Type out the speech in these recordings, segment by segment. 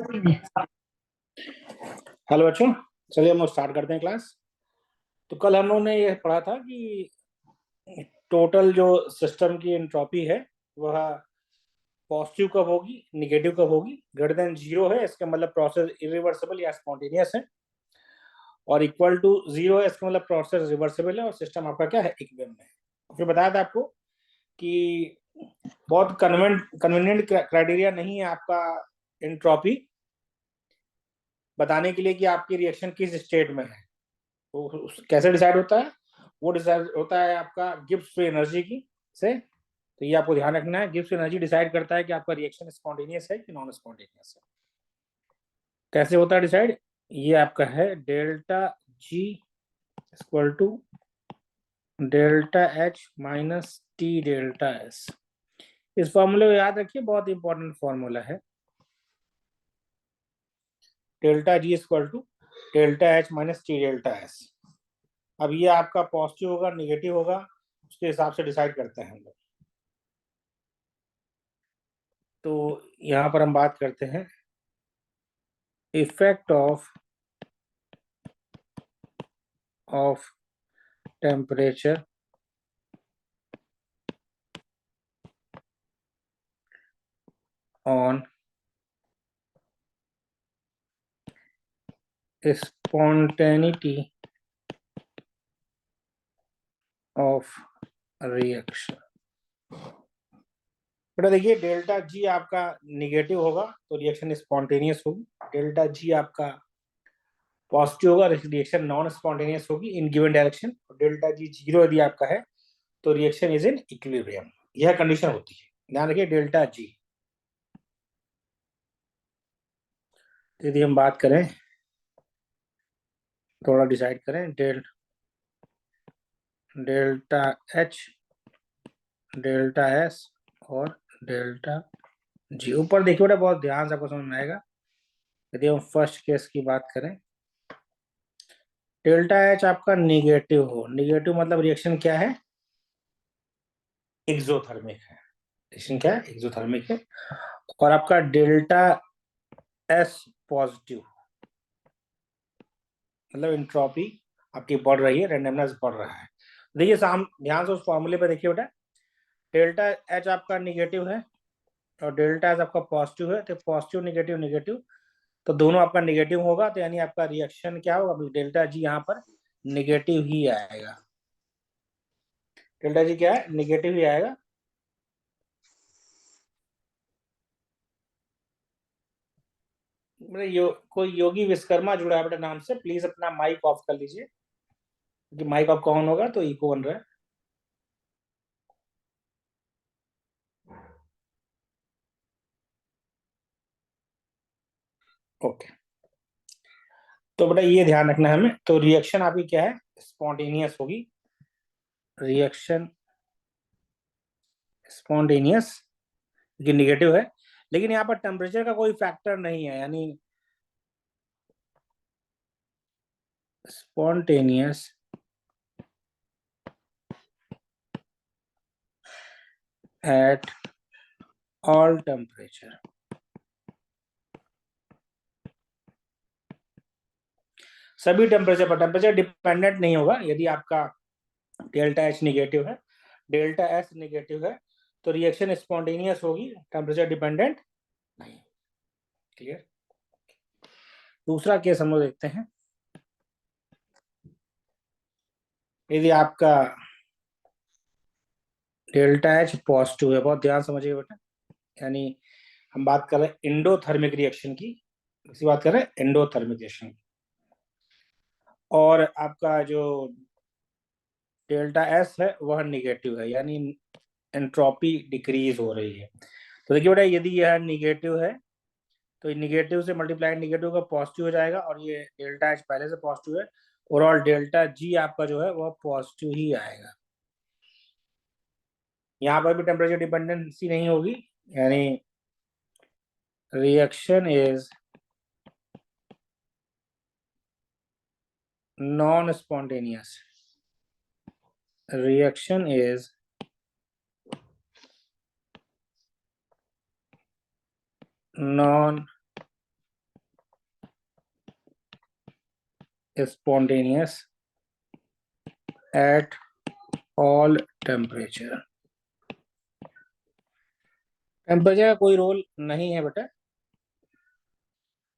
Hello बच्चों, चलिए हम स्टार्ट करते हैं क्लास। तो कल हम लोगों ने ये पढ़ा था कि टोटल जो सिस्टम की एंट्रोपी है वह पॉजिटिव कब होगी, निगेटिव कब होगी। ग्रेटर देन जीरो है इसका मतलब प्रोसेस इरिवर्सिबल या स्पॉन्टेनियस है, और इक्वल टू जीरो है इसका मतलब प्रोसेस रिवर्सिबल है और सिस्टम आपका क्या है, इक्विलिब्रियम में है। फिर बताया था आपको कि बहुत कन्वीनियंट क्राइटेरिया नहीं है आपका एंट्रोपी बताने के लिए कि आपकी रिएक्शन किस स्टेट में है। तो कैसे डिसाइड होता है? वो डिसाइड होता है आपका गिब्स फ्री एनर्जी की से। तो ये आपको ध्यान रखना है, गिब्स फ्री एनर्जी डिसाइड करता है कि आपका रिएक्शन स्पॉन्टेनियस है कि नॉन स्पॉन्टेनियस है। कैसे होता है डिसाइड? ये आपका है delta G equal to delta H minus T delta S. इस फॉर्मूले को याद रखिए, बहुत इंपॉर्टेंट फॉर्मूला है। Delta G equal to delta H minus T delta S. अब ये आपका पॉजिटिव होगा निगेटिव होगा उसके हिसाब से डिसाइड करते हैं हम लोग। तो यहाँ पर हम बात करते हैं effect of temperature on spontaneity of reaction. बेटा देखिए, डेल्टा जी आपका निगेटिव होगा तो रिएक्शन स्पॉन्टेनियस होगी, डेल्टा जी आपका पॉजिटिव होगा रिएक्शन नॉन स्पॉन्टेनियस होगी इन गिवन डायरेक्शन, और डेल्टा जी जीरो यदि आपका है तो रिएक्शन इज इन इक्विलिब्रियम। यह कंडीशन होती है, ध्यान रखिए। डेल्टा जी यदि हम बात करें, थोड़ा डिसाइड करें, डेल्टा एच डेल्टा एस और डेल्टा जी। ऊपर देखिए बेटा, बहुत ध्यान से आपको समझ में आएगा। यदि हम फर्स्ट केस की बात करें, डेल्टा एच आपका निगेटिव हो, निगेटिव मतलब रिएक्शन क्या है, एक्सोथर्मिक है। रिएक्शन क्या है, एक्सोथर्मिक है। और आपका डेल्टा एस पॉजिटिव मतलब इंट्रोपी आपकी बढ़ रही है, रेंडमनेस बढ़ रहा है। देखिए ध्यान से उस फॉर्मूले पे देखिए बेटा, डेल्टा एच आपका निगेटिव है और डेल्टा एच आपका पॉजिटिव है, तो पॉजिटिव निगेटिव निगेटिव, तो दोनों आपका निगेटिव होगा, तो यानी आपका रिएक्शन क्या होगा, डेल्टा जी यहाँ पर निगेटिव ही आएगा। डेल्टा जी क्या है, निगेटिव ही आएगा। कोई योगी विश्वकर्मा जुड़ा है बेटा नाम से, प्लीज अपना माइक ऑफ कर लीजिए, क्योंकि माइक ऑफ ऑन होगा तो इको बन रहा है। ओके, तो बेटा ये ध्यान रखना है हमें। तो रिएक्शन आपकी क्या है, स्पॉन्टेनियस होगी। रिएक्शन स्पॉन्टेनियस क्योंकि निगेटिव है, लेकिन यहाँ पर टेम्परेचर का कोई फैक्टर नहीं है, यानी स्पॉन्टेनियस एट ऑल टेम्परेचर। सभी टेम्परेचर पर टेम्परेचर डिपेंडेंट नहीं होगा। यदि आपका डेल्टा एच निगेटिव है, डेल्टा एस निगेटिव है, तो रिएक्शन स्पॉन्टेनियस होगी, टेम्परेचर डिपेंडेंट नहीं। क्लियर? दूसरा केस हम लोग देखते हैं। यदि आपका डेल्टा एच पॉजिटिव है, बहुत ध्यान समझिए बेटा, यानी हम बात कर रहे हैं एंडोथर्मिक रिएक्शन की, इसी बात कर रहे हैं एंडोथर्मिक रिएक्शन की, और आपका जो डेल्टा एस है वह निगेटिव है, यानी एंट्रोपी डिक्रीज हो रही है। तो देखिए बेटा, यदि यह निगेटिव है तो निगेटिव से मल्टीप्लाई निगेटिव का पॉजिटिव हो जाएगा, और ये डेल्टा एच पहले से पॉजिटिव है, ओवरऑल डेल्टा जी आपका जो है वह पॉजिटिव ही आएगा। यहाँ पर भी टेम्परेचर डिपेंडेंसी नहीं होगी, यानी reaction is non spontaneous. Reaction is non spontaneous at all temperature। Temperature का कोई रोल नहीं है बेटा,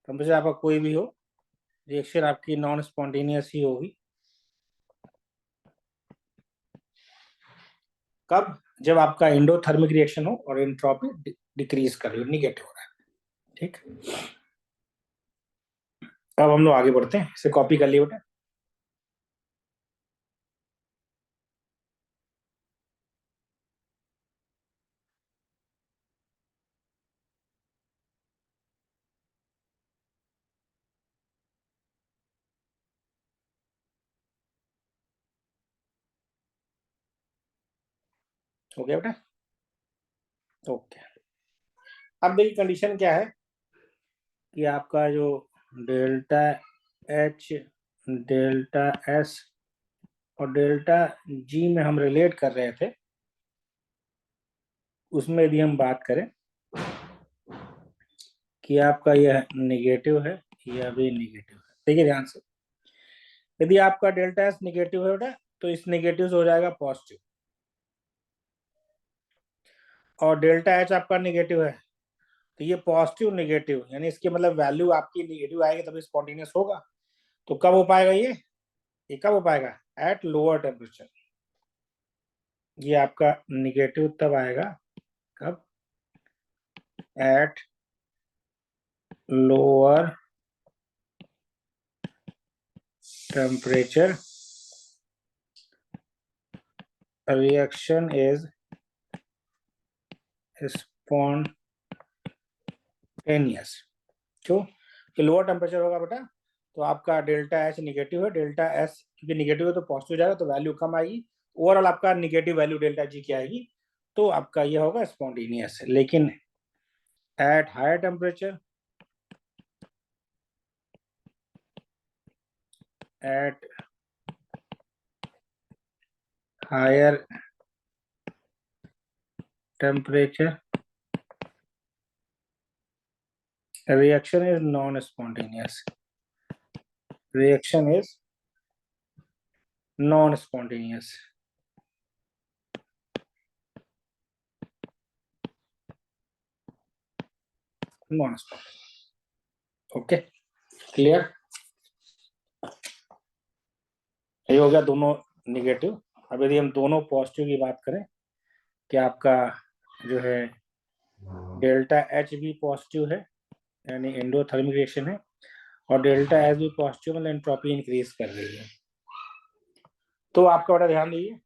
टेम्परेचर आपका कोई भी हो, रिएक्शन आपकी नॉन स्पॉन्टेनियस ही होगी। कब? जब आपका एंडोथर्मिक रिएक्शन हो और एंट्रोपी डिक्रीज कर रही हो, निगेटिव हो रहा है। ठीक, अब हम लोग आगे बढ़ते हैं, इसे कॉपी कर लिए बेटा। हो गया बेटा? ओके, अब देखिए कंडीशन क्या है कि आपका जो डेल्टा एच, डेल्टा एस और डेल्टा जी में हम रिलेट कर रहे थे, उसमें यदि हम बात करें कि आपका यह नेगेटिव है, यह भी नेगेटिव है। देखिए ध्यान से, यदि आपका डेल्टा एस नेगेटिव है बेटा, तो इस नेगेटिव से हो जाएगा पॉजिटिव, और डेल्टा एच आपका नेगेटिव है, तो ये पॉजिटिव नेगेटिव, यानी इसके मतलब वैल्यू आपकी नेगेटिव आएगी तभी स्पॉन्टेनियस होगा। तो कब हो पाएगा ये कब हो पाएगा? Eight lower temperature. ये आपका निगेटिव तब आएगा, कब? Eight lower temperature reaction is spontaneous. क्यों? कि लोअर टेम्परेचर होगा बेटा, तो आपका डेल्टा एच निगेटिव है, डेल्टा एस क्योंकि निगेटिव है तो पॉजिटिव जाएगा, तो वैल्यू कम आएगी, ओवरऑल आपका निगेटिव वैल्यू डेल्टा जी क्या आएगी? तो आपका ये होगा स्पॉन्टेनियस। लेकिन at higher temperature, at higher temperature reaction is non-spontaneous, reaction is non-spontaneous, non-spontaneous। Okay, clear? ये हो गया दोनों निगेटिव। अब यदि हम दोनों पॉजिटिव की बात करें कि आपका जो है डेल्टा एच भी पॉजिटिव है, यानी एंडोथर्मिक रिएक्शन है, और डेल्टा एस भी पॉजिटिव, मतलब एंट्रोपी इंक्रीज कर रही है। तो आपका बड़ा ध्यान दीजिए,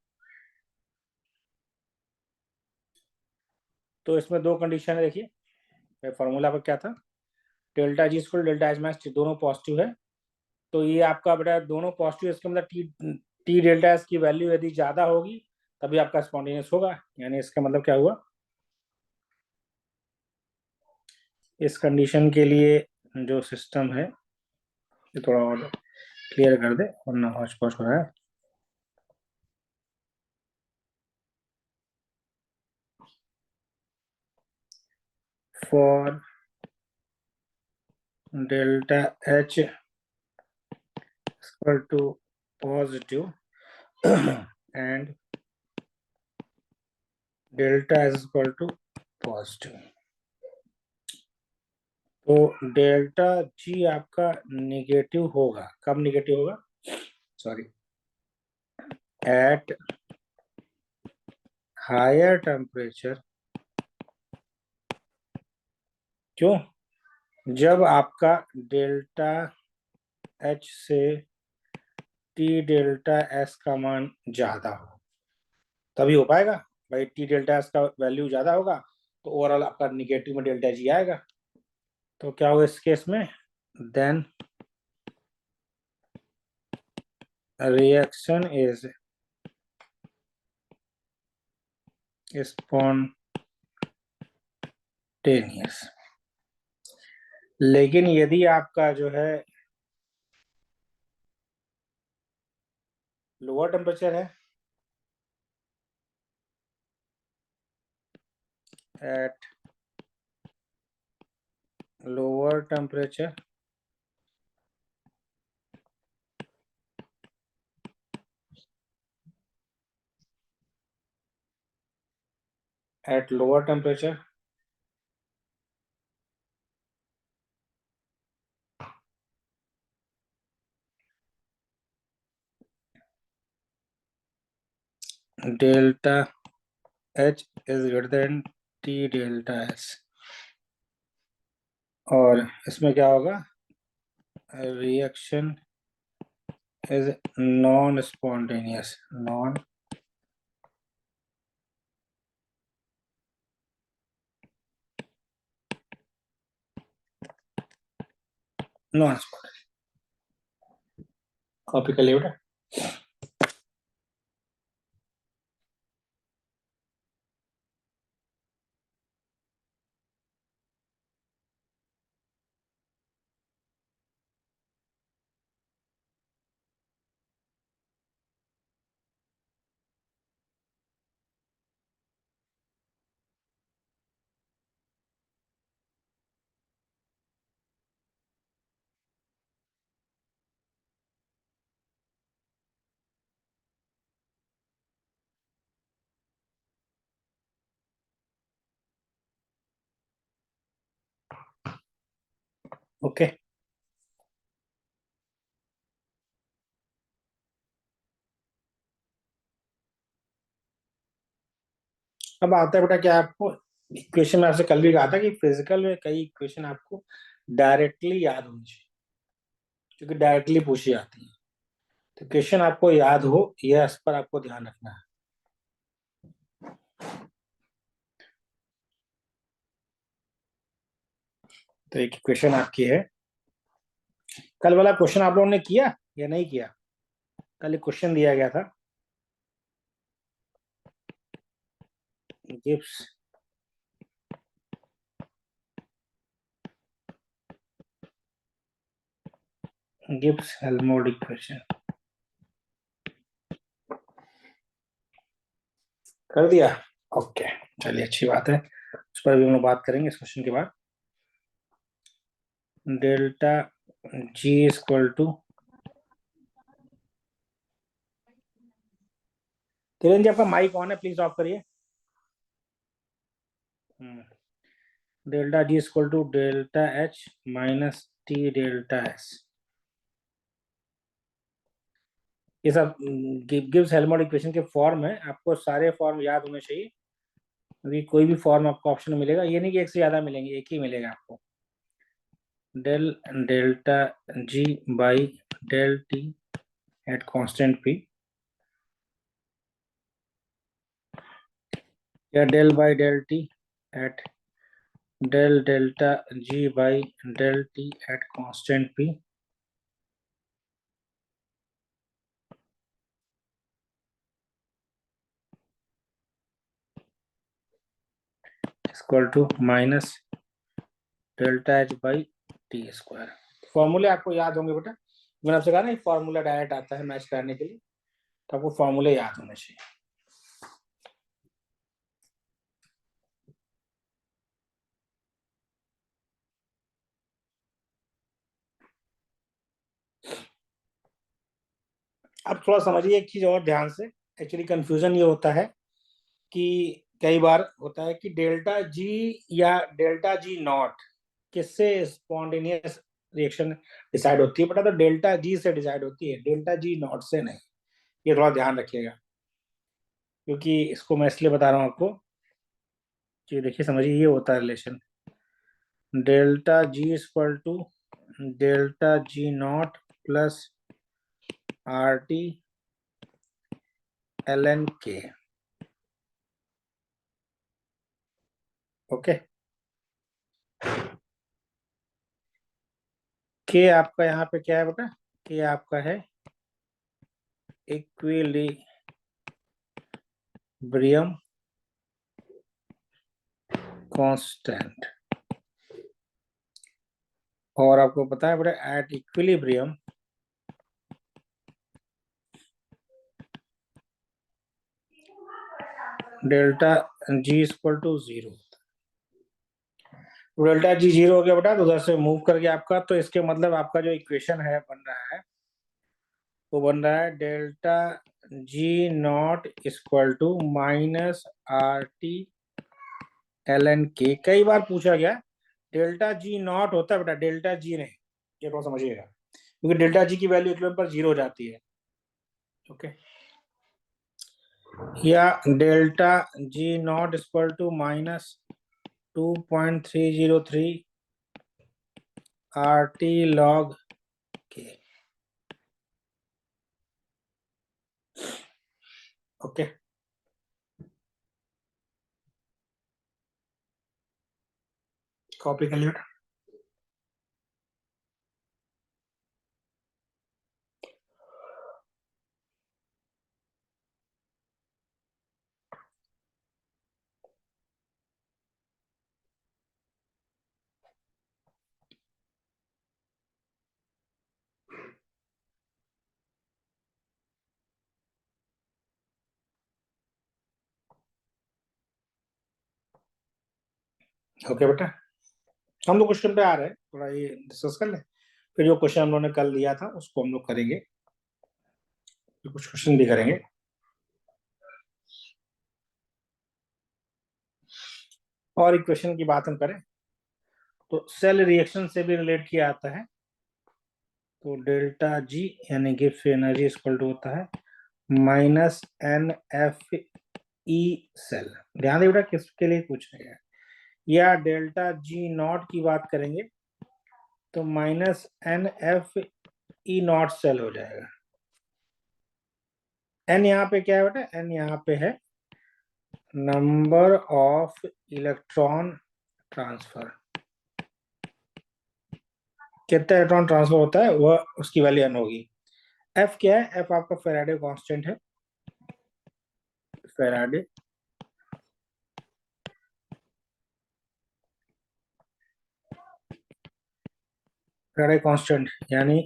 तो इसमें दो कंडीशन है। देखिए फॉर्मूला पर क्या था, delta G square delta H max दोनों पॉजिटिव है, तो ये आपका बेटा दोनों पॉजिटिव, इसका मतलब टी डेल्टा एस की वैल्यू यदि ज्यादा होगी तभी आपका स्पॉन्टेनियस होगा। यानी इसका मतलब क्या हुआ, इस कंडीशन के लिए जो सिस्टम है ये थोड़ा और क्लियर कर दे वरना हौच पौच हो रहा है। For delta H equal to positive and delta S equal to positive, तो डेल्टा जी आपका निगेटिव होगा। कब निगेटिव होगा? Sorry, at higher temperature. क्यों? जब आपका डेल्टा एच से टी डेल्टा एस का मान ज्यादा हो तभी हो पाएगा। भाई टी डेल्टा एस का वैल्यू ज्यादा होगा तो ओवरऑल आपका निगेटिव में डेल्टा जी आएगा। तो क्या होगा इस केस में? Then reaction is spontaneous. लेकिन यदि आपका जो है लोअर टेम्परेचर है, at lower temperature at lower temperature, delta H is greater than T delta S, और इसमें क्या होगा, reaction is non spontaneous, non non spontaneous. Copy कर लिया बेटा। ओके, अब आता है बेटा क्या, आपको इक्वेशन में आपसे कल भी कहा था कि फिजिकल में कई इक्वेशन आपको डायरेक्टली याद होनी चाहिए, क्योंकि डायरेक्टली पूछी जाती है। तो क्वेश्चन आपको याद हो, यह इस पर आपको ध्यान रखना है। तो एक क्वेश्चन आपकी है, कल वाला क्वेश्चन आप लोगों ने किया या नहीं किया? कल एक क्वेश्चन दिया गया था, गिब्स गिब्स हेल्महोल्ट्ज इक्वेशन, कर दिया? ओके, चलिए अच्छी बात है, उस पर भी हम लोग बात करेंगे इस क्वेश्चन के बाद। Delta G equal to, Kiran ji आपका माइक ऑन है, प्लीज ऑफ करिए। Delta G equal to delta H minus T delta S, ये सब गिब्स हेल्महोल्ट्ज इक्वेशन के फॉर्म है। आपको सारे फॉर्म याद होने चाहिए, अभी कोई भी फॉर्म आपको ऑप्शन मिलेगा, ये नहीं कि एक से ज्यादा मिलेंगे, एक ही मिलेगा आपको। Del delta G by del T at constant P, या del by del T at del delta G by del T at constant P, equal to minus delta H by T square. फॉर्मूले आपको याद होंगे बेटा, मैंने आपसे कहा ना फॉर्मूला डायरेक्ट आता है मैच करने के लिए, तो आपको फॉर्मूले याद होने चाहिए। अब थोड़ा समझिए एक चीज और ध्यान से, एक्चुअली कंफ्यूजन ये होता है कि कई बार होता है कि डेल्टा जी या डेल्टा जी नॉट किससे स्पॉन्टेनियस रिएक्शन डिसाइड होती है, बेटा तो डेल्टा जी से डिसाइड होती है, डेल्टा जी नॉट से नहीं। ये थोड़ा ध्यान रखिएगा, क्योंकि इसको मैं इसलिए बता रहा हूँ आपको कि देखिए समझिए ये होता है relation, delta G equal to delta G not plus R T L N K. Okay, के आपका यहाँ पे क्या है बेटा, के आपका है इक्विलिब्रियम कांस्टेंट, और आपको पता है बेटा at equilibrium delta G equal to zero. Delta G zero हो गया बेटा, तो उधर से मूव कर गया आपका, तो इसके मतलब आपका जो इक्वेशन है बन रहा है, वो बन रहा है delta G not equal to minus R T ln k कई बार पूछा गया। डेल्टा जी नॉट होता है बेटा, डेल्टा जी नहीं, ये थोड़ा समझिएगा, क्योंकि डेल्टा जी की वैल्यू इक्वल पर 0 हो जाती है। ओके, या delta G not equal to -2.303 RT log k। Okay, copy कर लिया। ओके बेटा, हम लोग क्वेश्चन पे आ रहे हैं, थोड़ा ये डिस्कस कर ले, फिर जो क्वेश्चन हम लोगों ने कल दिया था उसको हम लोग करेंगे, फिर कुछ क्वेश्चन भी करेंगे। और एक क्वेश्चन की बात हम करें तो सेल रिएक्शन से भी रिलेट किया आता है। तो डेल्टा जी यानी गिब्स एनर्जी इक्वल टू होता है -NF ई सेल। ध्यान दे बेटा, किसके लिए पूछ रहे हैं। या डेल्टा जी नॉट की बात करेंगे तो -NF ई नॉट सेल हो जाएगा। एन यहाँ पे क्या है बेटा, एन यहाँ पे है नंबर ऑफ इलेक्ट्रॉन ट्रांसफर। कितना इलेक्ट्रॉन ट्रांसफर होता है वह उसकी वैल्यू एन होगी। एफ क्या है, एफ आपका फेराडे कांस्टेंट है। फेराडे फेराडे कांस्टेंट यानी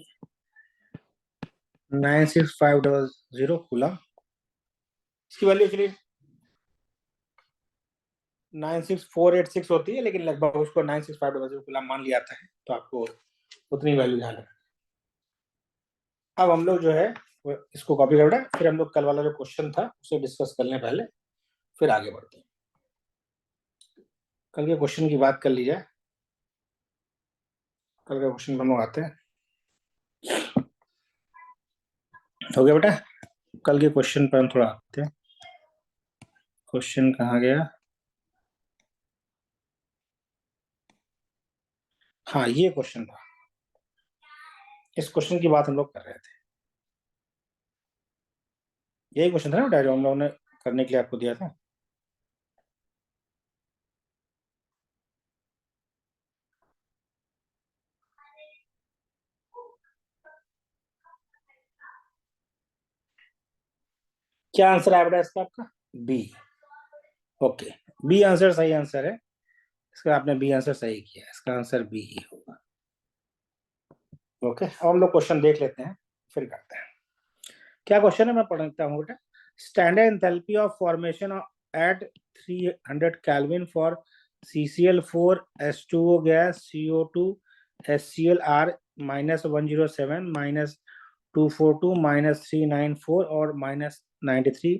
96500 कूलम। इसकी वैल्यू एक्चुअली 96486 होती है, लेकिन लगभग उसको 96500 कूलम मान लिया जाता है, तो आपको उतनी वैल्यू ध्यान रखना। अब हम लोग जो है इसको कॉपी कर, फिर हम लोग कल वाला जो क्वेश्चन था उसे डिस्कस कर लें पहले, फिर आगे बढ़ते हैं। कल के क्वेश्चन की बात कर ली जाए। कल का क्वेश्चन हम लोग आते हैं। हो गया बेटा, कल के क्वेश्चन पर हम थोड़ा आते हैं। क्वेश्चन कहाँ गया, हाँ ये क्वेश्चन था। इस क्वेश्चन की बात हम लोग कर रहे थे। यही क्वेश्चन था ना बेटा जो हम लोगों ने करने के लिए आपको दिया था। क्या आंसर आया बेटा इसका आपका, बी। ओके, बी आंसर सही आंसर है इसका, आपने बी आंसर सही किया, इसका आंसर बी ही होगा। ओके, अब हम लोग क्वेश्चन देख लेते हैं, फिर करते हैं। क्या क्वेश्चन है मैं पढ़ता हूँ बेटा। Standard enthalpy of formation at 300 Kelvin for CCl4 H2O gas CO2 HCl R -107 -242 -394 और -93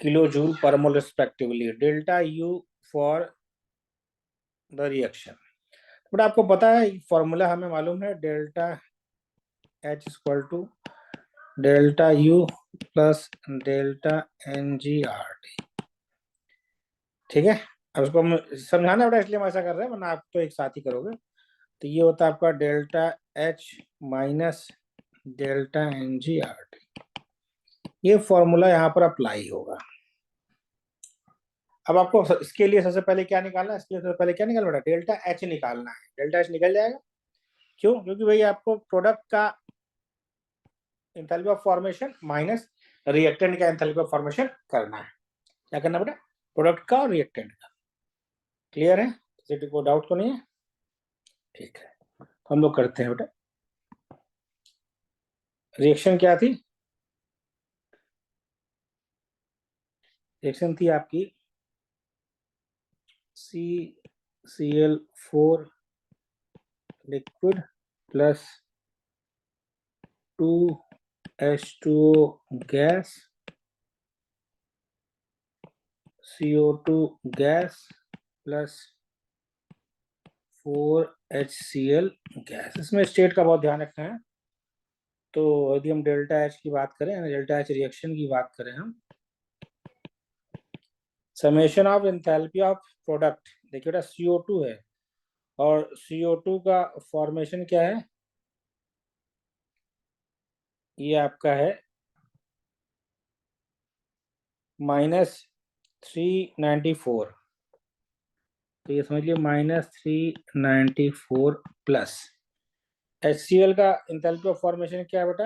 kilo joule per mole respectively. Delta U for the reaction. But आपको पता है फॉर्मूला हमें मालूम है, delta H equal to delta U plus delta NGRT। ठीक है, अब उसको हम समझाना बेटा, इसलिए हम ऐसा कर रहे हैं, वरना आप तो एक साथ ही करोगे। तो ये होता है आपका delta H minus delta NGRT। ये फॉर्मूला यहाँ पर अप्लाई होगा। अब आपको इसके लिए सबसे पहले क्या निकालना है, इसके लिए सबसे पहले क्या निकालना बेटा, डेल्टा H निकालना है। डेल्टा H निकल जाएगा, क्यों, क्योंकि भाई आपको प्रोडक्ट का enthalpy of formation minus reactant का एंथैल्पी ऑफ फॉर्मेशन करना है। क्या करना बेटा, प्रोडक्ट का और रिएक्टेंट का। क्लियर है, किसी को डाउट तो नहीं है। ठीक है, हम लोग करते हैं बेटा। रिएक्शन क्या थी, रिएक्शन थी आपकी CCl4 liquid plus 2H2O gas CO2 gas plus 4HCl gas. इसमें स्टेट का बहुत ध्यान रखना है। तो यदि हम डेल्टा एच की बात करें, डेल्टा एच रिएक्शन की बात करें हम, summation of enthalpy of product, देखिए बेटा CO2 है और CO2 का फॉर्मेशन क्या है, ये आपका है -394। तो ये समझ लिया -394 प्लस HCl का एंथैल्पी ऑफ फॉर्मेशन क्या है बेटा,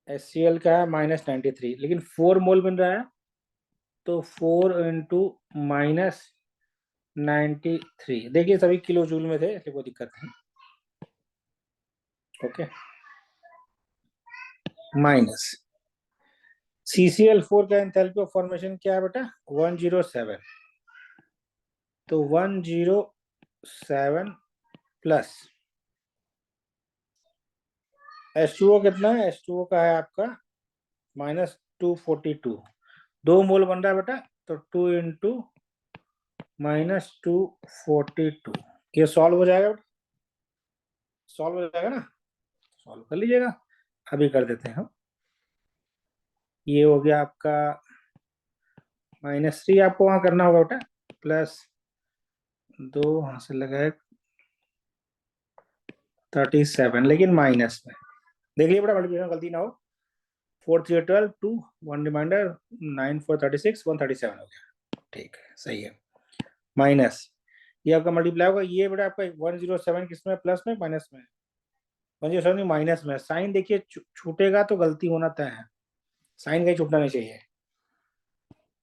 HCl का है -93, लेकिन 4 मोल बन रहा है, तो 4 इंटू -93। देखिए सभी किलो जूल में थे, इसलिए कोई दिक्कत नहीं। ओके, माइनस CCl4 का एंथैल्पी ऑफ फॉर्मेशन क्या है बेटा, 107। तो 107 प्लस H2O कितना है, H2O का है आपका -242। 2 मोल बन रहा है बेटा, तो 2 इंटू -242। ये सॉल्व हो जाएगा बेटा, सॉल्व हो जाएगा ना, सॉल्व कर लीजिएगा। अभी कर देते हैं हम। ये हो गया आपका -3, आपको वहां करना होगा बेटा, प्लस 2 वहां से लगाए 37, लेकिन माइनस में। देखिए बेटा मल्टीप्लिकेशन गलती ना हो। 4 3 12 2, 1 रिमाइंडर, 9 4 36, 137 हो गया। ठीक है, सही है। माइनस ये आपका मल्टीप्लाई होगा, ये बेटा आपका 107 किसमें, प्लस में माइनस में, 107 माइनस में। साइन देखिए छूटेगा तो गलती होना तय है, साइन कहीं छूटना नहीं चाहिए।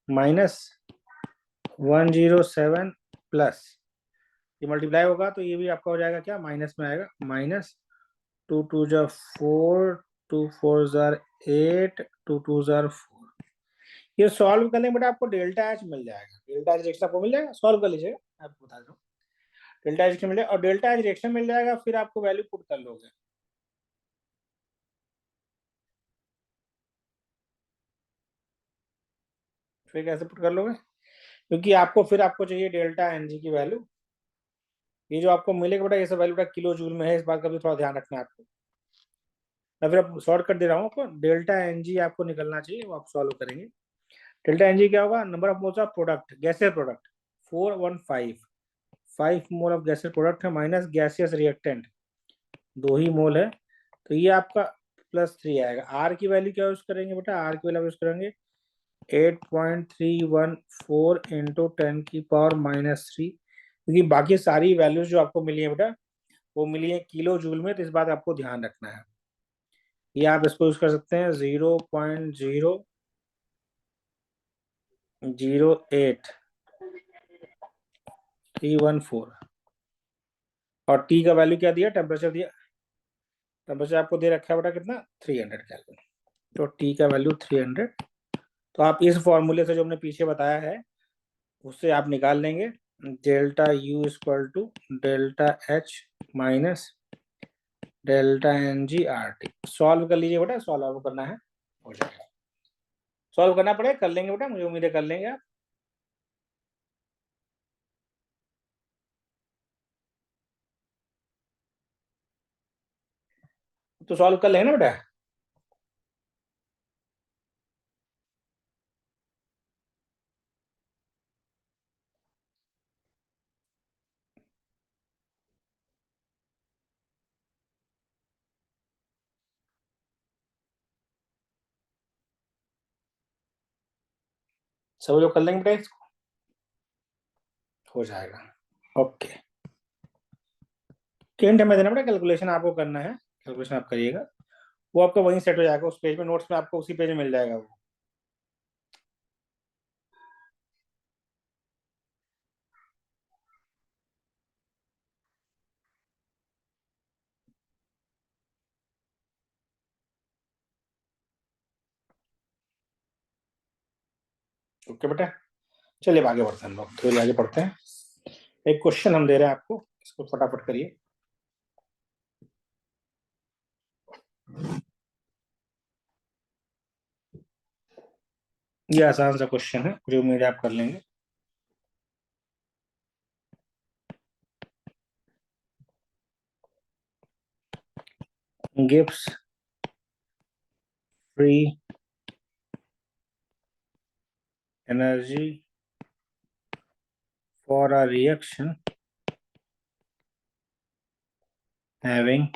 -107 प्लस, ये मल्टीप्लाई होगा तो ये भी आपका हो जाएगा क्या, माइनस में आएगा। -2 2 जा 4, 2 4 जार 8, 2 2 जार 4। ये सॉल्व करने में बेटा आपको डेल्टा एच मिल जाएगा, डेल्टा एच रिएक्शन आपको मिल जाएगा, सॉल्व कर लीजिएगा, आपको बता दूं। डेल्टा एच मिल जाएगा और डेल्टा एच रिएक्शन मिल जाएगा, फिर आपको वैल्यू पुट कर लोगे। फिर कैसे पुट कर लोगे, क्योंकि आपको फिर आपको चाहिए डेल्टा एनजी की वैल्यू। ये जो आपको मिलेगा बेटा, ये सब वैल्यू बेटा किलो जूल में है, इस बात का भी थोड़ा ध्यान रखना है आपको। मैं फिर आप शॉर्ट कर दे रहा हूँ आपको, डेल्टा एनजी आपको निकलना चाहिए, वो आप सॉल्व करेंगे। डेल्टा एनजी क्या होगा, number of moles of product, gaseous product 415, 5 mole of gaseous product है, माइनस गैसियस रिएक्टेंट 2 ही मोल है, तो ये आपका +3 आएगा। आर की वैल्यू क्या यूज करेंगे बेटा, आर की वैल्यू यूज करेंगे 8.314 इंटू 10⁻⁻3, क्योंकि बाकी सारी वैल्यूज जो आपको मिली है बेटा, वो मिली है किलो जूल में, तो इस बात का आपको ध्यान रखना है। ये आप इसको यूज कर सकते हैं 0.008 314, और टी का वैल्यू क्या दिया, टेम्परेचर दिया, टेम्परेचर आपको दे रखा है बेटा कितना, 300 केल्विन। तो टी का वैल्यू 300। तो आप इस फॉर्मूले से जो हमने पीछे बताया है उससे आप निकाल लेंगे, delta U equal to delta H minus delta N G R T. Solve कर लीजिए बेटा, सॉल्व करना है, हो जाएगा। सॉल्व करना पड़ेगा, कर लेंगे बेटा, मुझे उम्मीद है कर लेंगे आप। तो सॉल्व कर लेंगे ना बेटा। सब लोग कर लेंगे बेटा, इसको हो जाएगा। ओके, हिंट हमें देना बेटा, कैलकुलेशन आपको करना है, कैलकुलेशन आप करिएगा, वो आपको वहीं सेट हो जाएगा, उस पेज में, नोट्स में आपको उसी पेज में मिल जाएगा वो। ओके बेटा, चलिए अब आगे बढ़ते हैं, हम लोग थोड़ी आगे बढ़ते हैं। एक क्वेश्चन हम दे रहे हैं आपको, इसको फटाफट करिए। ये आसान सा क्वेश्चन है, मुझे उम्मीद है आप कर लेंगे। gives free energy for a reaction having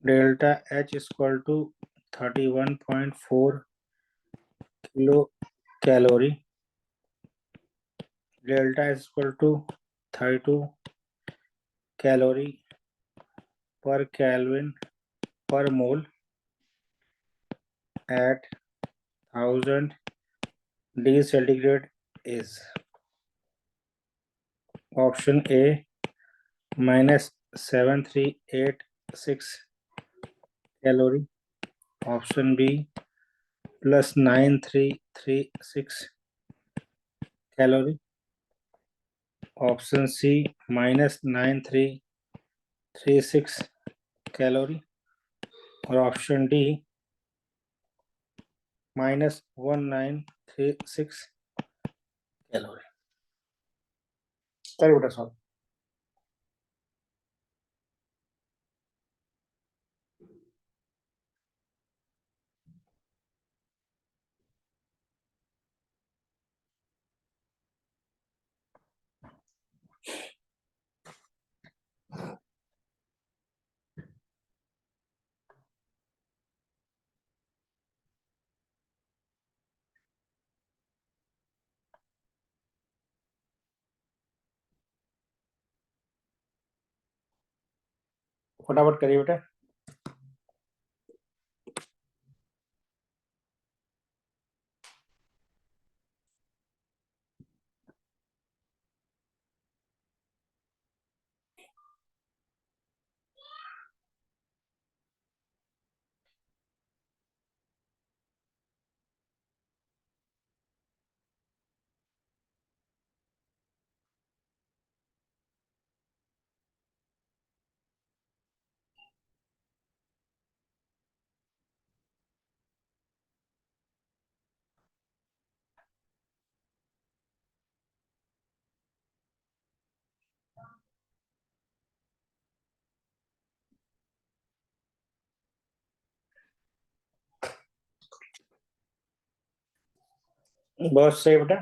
delta H is equal to 31.4 kilocalorie, delta is equal to 32 calorie per Kelvin per mole at 1000 degree centigrade is option A minus 7386 calorie, option B plus 9336 calorie, option C minus 9336 calorie और option D minus 1936 calorie. चलिए बेटा solve. फटाफट करिए बेटा। बहुत सही बेटा,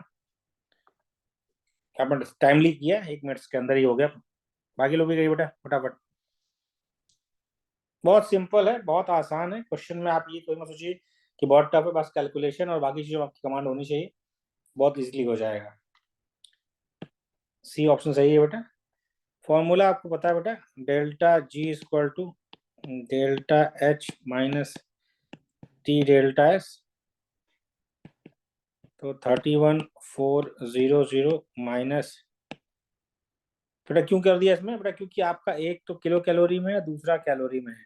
आपने टाइमली किया, 1 मिनट के अंदर ही हो गया। बाकी लोग भी करिए बेटा फटाफट। बहुत सिंपल है, बहुत आसान है। क्वेश्चन में आप ये कोई मत सोचिए कि बहुत टफ है, बस कैलकुलेशन और बाकी चीजों आपकी कमांड होनी चाहिए, बहुत इजीली हो जाएगा। सी ऑप्शन सही है बेटा। फॉर्मूला आपको पता है बेटा, delta G is equal to delta H minus T delta S. तो 31400 माइनस, बेटा क्यों कर दिया इसमें बेटा, क्योंकि आपका एक तो किलो कैलोरी में है, दूसरा कैलोरी में है,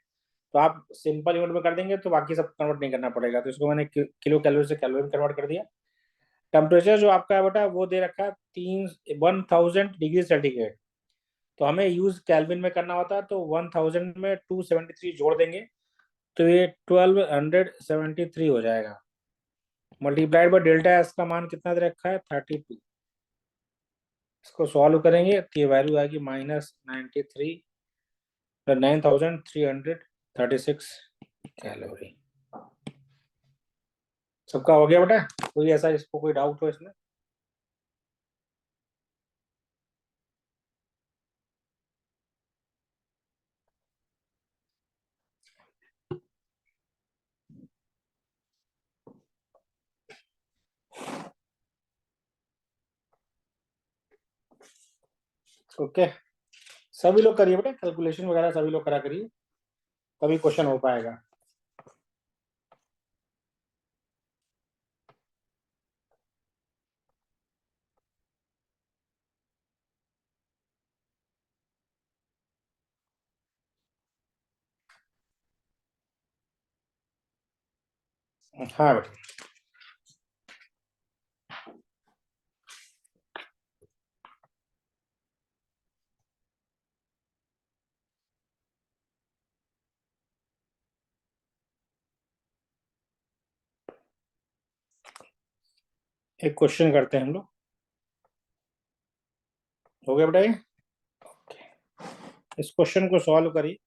तो आप सिंपल यूनिट में कर देंगे तो बाकी सब कन्वर्ट नहीं करना पड़ेगा, तो इसको मैंने किलो कैलोरी से कैलोरी में कन्वर्ट कर दिया। टेम्परेचर जो आपका है बेटा वो दे रखा है 1000 डिग्री सेंटीग्रेड, तो हमें यूज केल्विन में करना होता है, तो 1000 में 273 जोड़ देंगे तो ये 1273 हो जाएगा, मल्टीप्लाइड बाय डेल्टा एस का मान कितना दे रखा है 32। इसको सॉल्व करेंगे तो ये वैल्यू आएगी -93 9336 कैलोरी। सबका हो गया बेटा? कोई ऐसा इसको कोई डाउट हो इसमें? ओके, सभी लोग करिए बेटा, कैलकुलेशन वगैरह सभी लोग करा करिए, तभी क्वेश्चन हो पाएगा। हाँ बेटा, एक क्वेश्चन करते हैं हम लोग। हो गया बेटा ये? इस क्वेश्चन को सॉल्व करिए।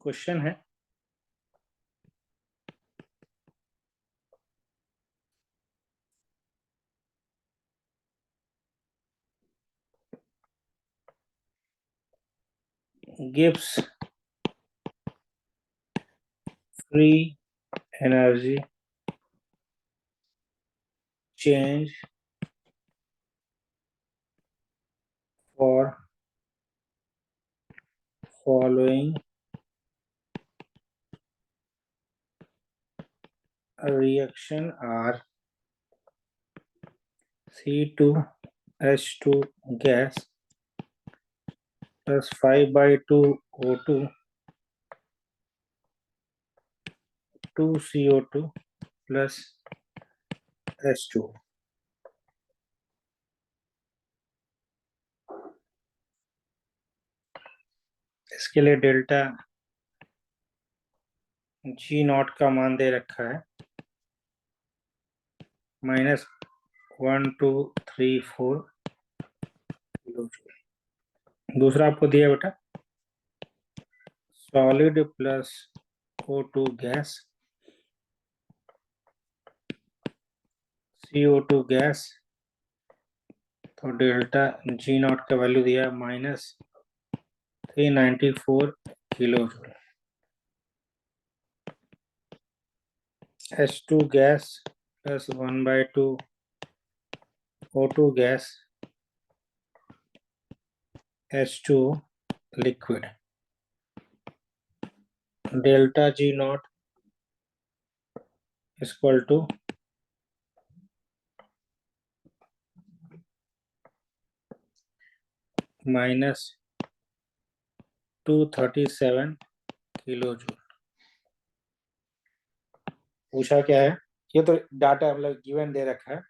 क्वेश्चन है gives free energy change for following a reaction are C2H2 gas plus 5/2 O2 2 CO2 plus H2। इसके लिए डेल्टा जी नॉट का मान दे रखा है -1234 किलो जूल। दूसरा आपको दिया बेटा solid plus O2 gas CO2 gas, तो डेल्टा जी नॉट का वैल्यू दिया -394 kilo joule. H2 gas plus 1/2 O2 gas H2 liquid, delta G not equal to -237 kilo joule. पूछा क्या है, ये तो डाटा मतलब गिवन दे रखा है।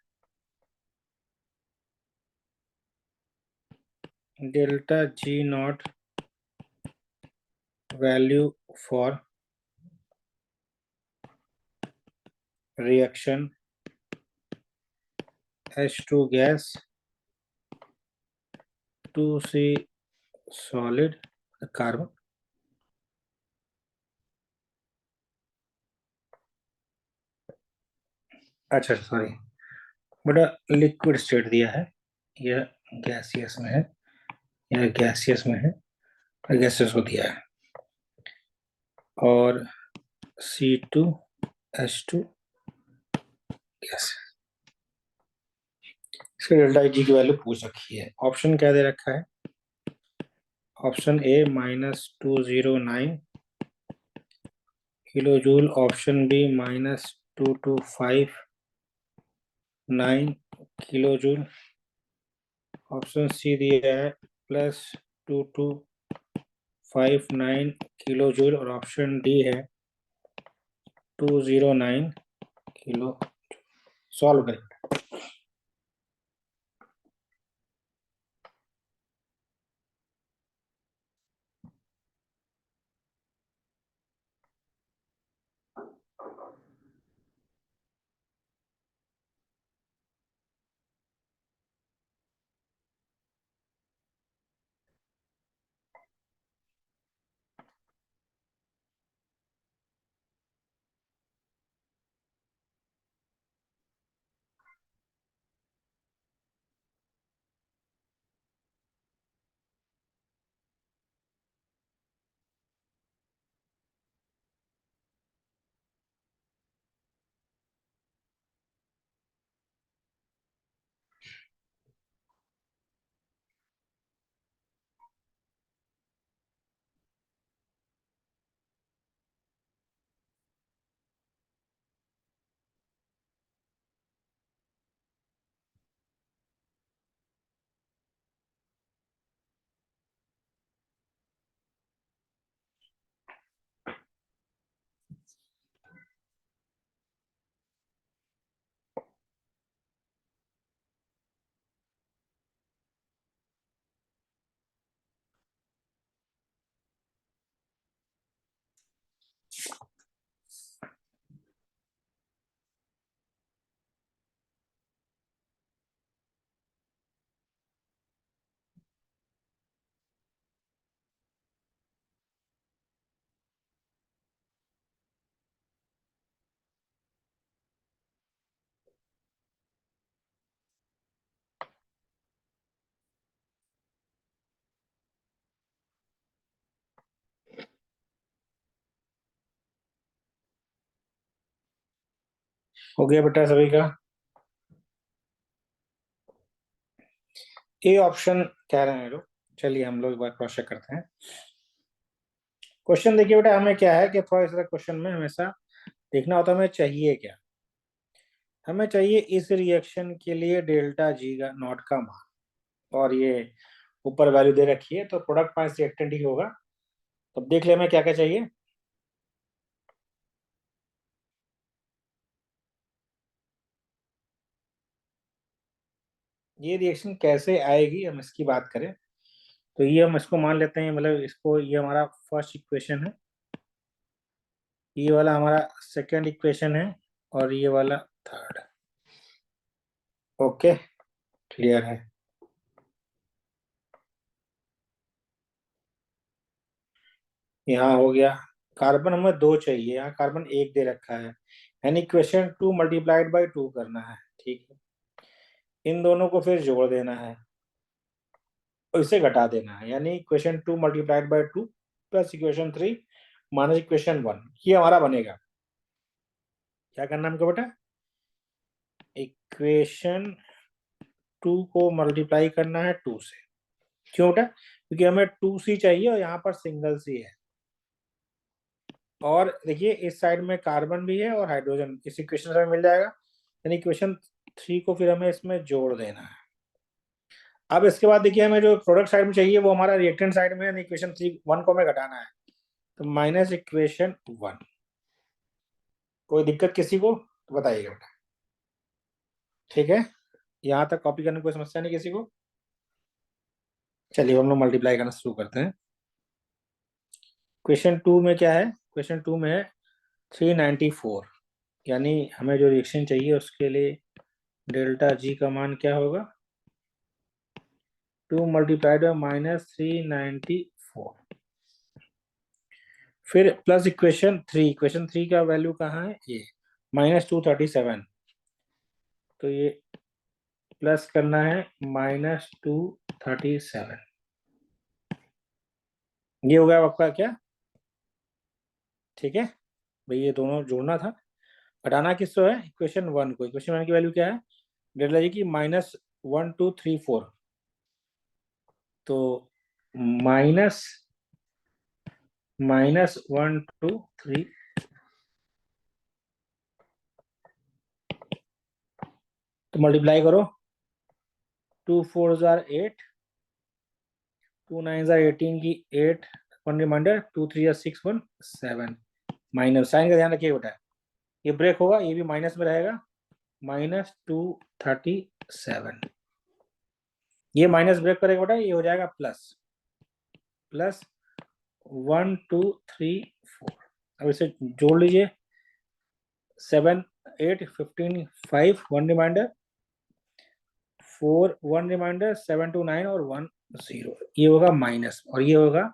Delta G not value for reaction H2 gas 2C solid carbon, अच्छा सॉरी बड़ा लिक्विड स्टेट दिया है, यह गैसियस में है, यह गैसियस में है, गैसेस को दिया है। और C2H2 गैस, इसके डेल्टा जी की वैल्यू पूछ रखी है। ऑप्शन क्या दे रखा है, option A -209 kilo joule, option B -2259 kilo joule, option C दिया है +2259 किलो जूल और ऑप्शन डी है 209 किलो। सॉल्व करें। हो गया बेटा सभी का? ए ऑप्शन कह रहे हैं लोग। चलिए हम लोग एक बार क्रॉस चेक करते हैं। क्वेश्चन देखिए बेटा, हमें क्या है कि थोड़ा इस तरह क्वेश्चन में हमेशा देखना होता है हमें चाहिए क्या। हमें चाहिए इस रिएक्शन के लिए डेल्टा जी का नॉट का मान, और ये ऊपर वैल्यू दे रखी है, तो प्रोडक्ट माइनस रिएक्टेंट ही होगा। तो देख ले हमें क्या क्या चाहिए। ये रिएक्शन कैसे आएगी हम इसकी बात करें तो ये हम इसको मान लेते हैं, मतलब इसको, ये हमारा फर्स्ट इक्वेशन है, ये वाला हमारा सेकंड इक्वेशन है, और ये वाला थर्ड। ओके, क्लियर है। यहाँ हो गया। कार्बन हमें 2 चाहिए, यहाँ कार्बन 1 दे रखा है, यानी इक्वेशन 2 मल्टीप्लाइड बाई 2 करना है। ठीक है, इन दोनों को फिर जोड़ देना है और इसे घटा देना है, यानी equation 2 multiplied by 2 plus equation 3 minus equation 1, ये हमारा बनेगा। क्या करना है हमको बेटा? इक्वेशन 2 को मल्टीप्लाई करना है 2 से। क्यों बेटा? क्योंकि हमें 2c चाहिए और यहाँ पर सिंगल सी है। और देखिए इस साइड में कार्बन भी है और हाइड्रोजन इस इक्वेशन से हमें मिल जाएगा, यानी इक्वेशन 3 को फिर हमें इसमें जोड़ देना है। अब इसके बाद देखिए हमें जो प्रोडक्ट साइड में चाहिए वो हमारा रिएक्टेंट साइड में है, इक्वेशन 3 1 को हमें घटाना है, तो माइनस इक्वेशन 1। कोई दिक्कत किसी को तो बताइएगा बेटा। ठीक है, यहाँ तक कॉपी करने की कोई समस्या नहीं किसी को? चलिए हम लोग मल्टीप्लाई करना शुरू करते हैं। क्वेश्चन 2 में क्या है? क्वेश्चन 2 में है 394, यानी हमें जो रिएक्शन चाहिए उसके लिए डेल्टा जी का मान क्या होगा? 2 मल्टीप्लाइड बाई माइनस 394, फिर प्लस इक्वेशन 3 का वैल्यू कहाँ है? ये -237, तो ये प्लस करना है -237। ये हो गया आपका क्या? ठीक है भाई, ये दोनों जोड़ना था। घटाना किसको है? इक्वेशन 1 को। इक्वेशन 1 की वैल्यू क्या है? डेल्टा जी की -1234, तो माइनस -1234, तो मल्टीप्लाई करो। 2 4 जार 8, 2 9 जार 18 की 8, 1 रिमाइंडर, 2 3 जार 6 1 7, माइनस साइन का ध्यान रखिए बेटा, ये ब्रेक होगा, ये भी माइनस में रहेगा, -237। ये माइनस ब्रेक करेगा बेटा, ये हो जाएगा प्लस, प्लस 1234। अब इसे जोड़ लीजिए, 7 8 15 5 1 रिमाइंडर, 4 1 रिमाइंडर, 7 2 9 और 1 0, ये होगा माइनस और ये होगा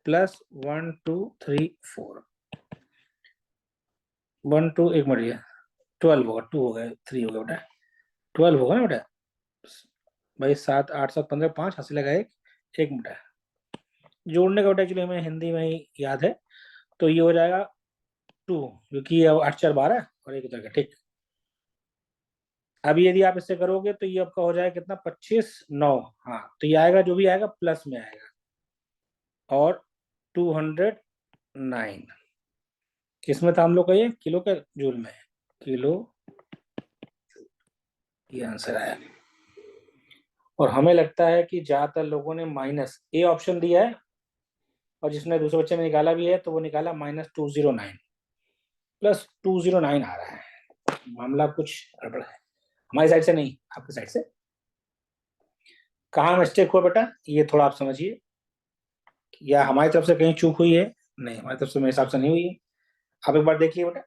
प्लस 1234। 1 2 एक मिनट, 12 होगा, 2 हो गया, 3 हो गया बेटा, 12 होगा ना बेटा भाई। 7 8 7 15 5 हंसी लगा, एक मिनट जोड़ने का बेटा, एक्चुअली हमें हिंदी में ही याद है, तो ये हो जाएगा 2, क्योंकि 8 4 12 और एक उधर का। ठीक, अभी यदि आप इससे करोगे तो ये आपका हो जाएगा कितना? 25 9। हाँ, तो ये आएगा, जो भी आएगा प्लस में आएगा, और 209 किसमें था हम लोग का? ये किलो का जूल में है, किलो, ये आंसर आया। और हमें लगता है कि ज्यादातर लोगों ने माइनस ए ऑप्शन दिया है, और जिसने दूसरे बच्चे ने निकाला भी है तो वो निकाला -209, +209 आ रहा है। मामला कुछ गड़बड़ है, हमारी साइड से नहीं, आपकी साइड से। कहाँ मिस्टेक हुआ बेटा, ये थोड़ा आप समझिए, या हमारी तरफ से कहीं चूक हुई है? नहीं, हमारी तरफ से मेरे हिसाब से नहीं हुई है। आप एक बार देखिए बेटा,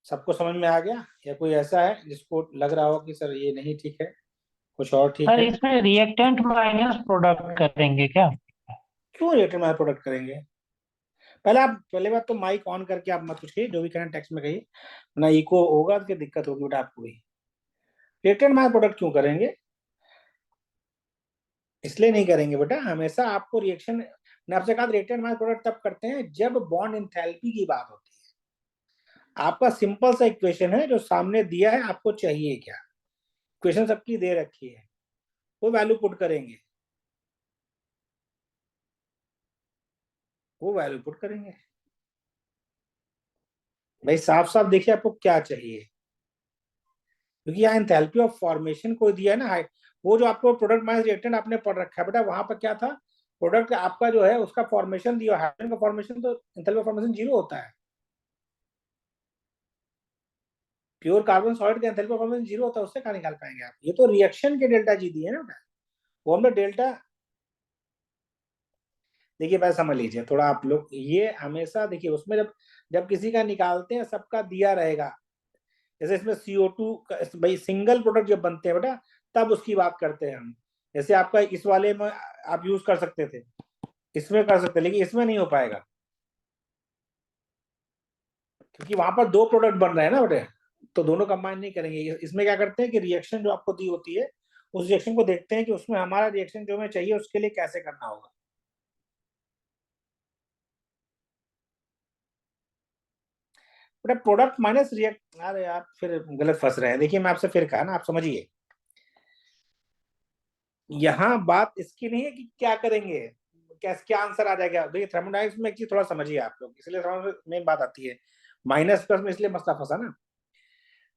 सबको समझ में आ गया, या कोई ऐसा है जिसको लग रहा हो कि सर ये नहीं ठीक है, कुछ और ठीक सर है? इसमें रिएक्टेंट माइनस प्रोडक्ट करेंगे क्या? क्यों रिएक्टेंट माइनस प्रोडक्ट करेंगे? पहले बात तो माइक ऑन करके आप मत कुछ कहिए, जो भी कहना टेक्स्ट में कहिए, ना इको होगा तो फिर दिक्कत होगी बेटा आपको भी। रिएक्टेंट माइनस प्रोडक्ट क्यों करेंगे? इसलिए नहीं करेंगे बेटा, हमेशा आपको रिएक्शन, मैंने आपसे कहा रिएक्टेंट माइनस प्रोडक्ट तब करते हैं जब बॉन्ड इंथैल्पी की बात होती है। आपका सिंपल सा इक्वेशन है जो सामने दिया है, आपको चाहिए क्या, इक्वेशन सबकी दे रखी है, वो वैल्यू पुट करेंगे, वो वैल्यू पुट करेंगे। भाई साफ साफ देखिए आपको क्या चाहिए, क्योंकि यहाँ एंथैल्पी ऑफ फॉर्मेशन को दिया है ना हाई। वो जो आपको प्रोडक्ट माइनस रिएक्टेंट आपने पढ़ रखा है बेटा, वहां पर क्या था, प्रोडक्ट आपका जो है उसका फॉर्मेशन दिया, हाइड्रोजन का फॉर्मेशन तो एंथैल्पी ऑफ फॉर्मेशन 0 होता है। प्योर कार्बन सॉलिड का एंथैल्पी ऑफ फॉर्मेशन 0 होता है, उससे कहाँ निकाल पाएंगे आप, ये तो रिएक्शन के डेल्टा जी दिए ना बेटा, वो हमने डेल्टा। देखिए भाई समझ लीजिए थोड़ा आप लोग, ये हमेशा देखिए उसमें जब जब किसी का निकालते हैं सबका दिया रहेगा। जैसे इसमें CO2 भाई सिंगल प्रोडक्ट जब बनते हैं बेटा, तब उसकी बात करते हैं हम। जैसे आपका इस वाले में आप यूज कर सकते थे, इसमें कर सकते, लेकिन इसमें नहीं हो पाएगा, क्योंकि वहां पर दो प्रोडक्ट बन रहे हैं ना बेटे, तो दोनों कंबाइन नहीं करेंगे। इसमें क्या करते हैं कि रिएक्शन जो आपको दी होती है, उस रिएक्शन को देखते हैं कि उसमें हमारा रिएक्शन जो हमें चाहिए उसके लिए कैसे करना होगा। बेटा प्रोडक्ट माइनस रिएक्ट, अरे आप फिर गलत फंस रहे हैं। देखिए मैं आपसे फिर कहा ना, आप समझिए, यहाँ बात इसकी नहीं है कि क्या करेंगे, क्या क्या आंसर आ जाएगा। देखिए थर्मोडाइनमिक्स में एक चीज थोड़ा समझिए आप लोग, इसलिए थर्मोडायनेमिक्स में बात आती है, माइनस प्लस में इसलिए मसला फंसा ना।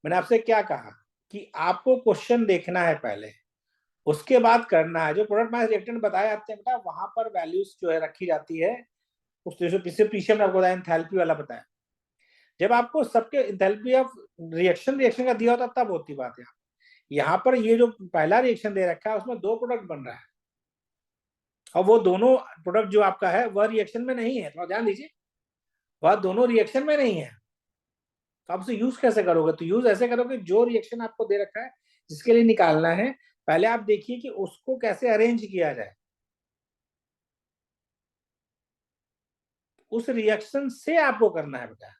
मैंने आपसे क्या कहा कि आपको क्वेश्चन देखना है पहले, उसके बाद करना है। जो प्रोडक्ट माइनस रिएक्टेंट बताए जाते हैं बेटा, वहां पर वैल्यूज जो है रखी जाती है। उस पीछे पीछे मैंने आपको बताया एंथैल्पी वाला बताया। जब आपको सबके एंथैल्पी ऑफ रिएक्शन रिएक्शन का दिया होता तब होती बात है। यहाँ पर ये जो पहला रिएक्शन दे रखा है उसमें दो प्रोडक्ट बन रहा है, और वो दोनों प्रोडक्ट जो आपका है वह रिएक्शन में नहीं है, तो ध्यान दीजिए, वह दोनों रिएक्शन में नहीं है। तो आप उसे यूज कैसे करोगे, तो यूज ऐसे करोगे, जो रिएक्शन आपको दे रखा है जिसके लिए निकालना है, पहले आप देखिए कि उसको कैसे अरेंज किया जाए, उस रिएक्शन से आपको करना है बेटा,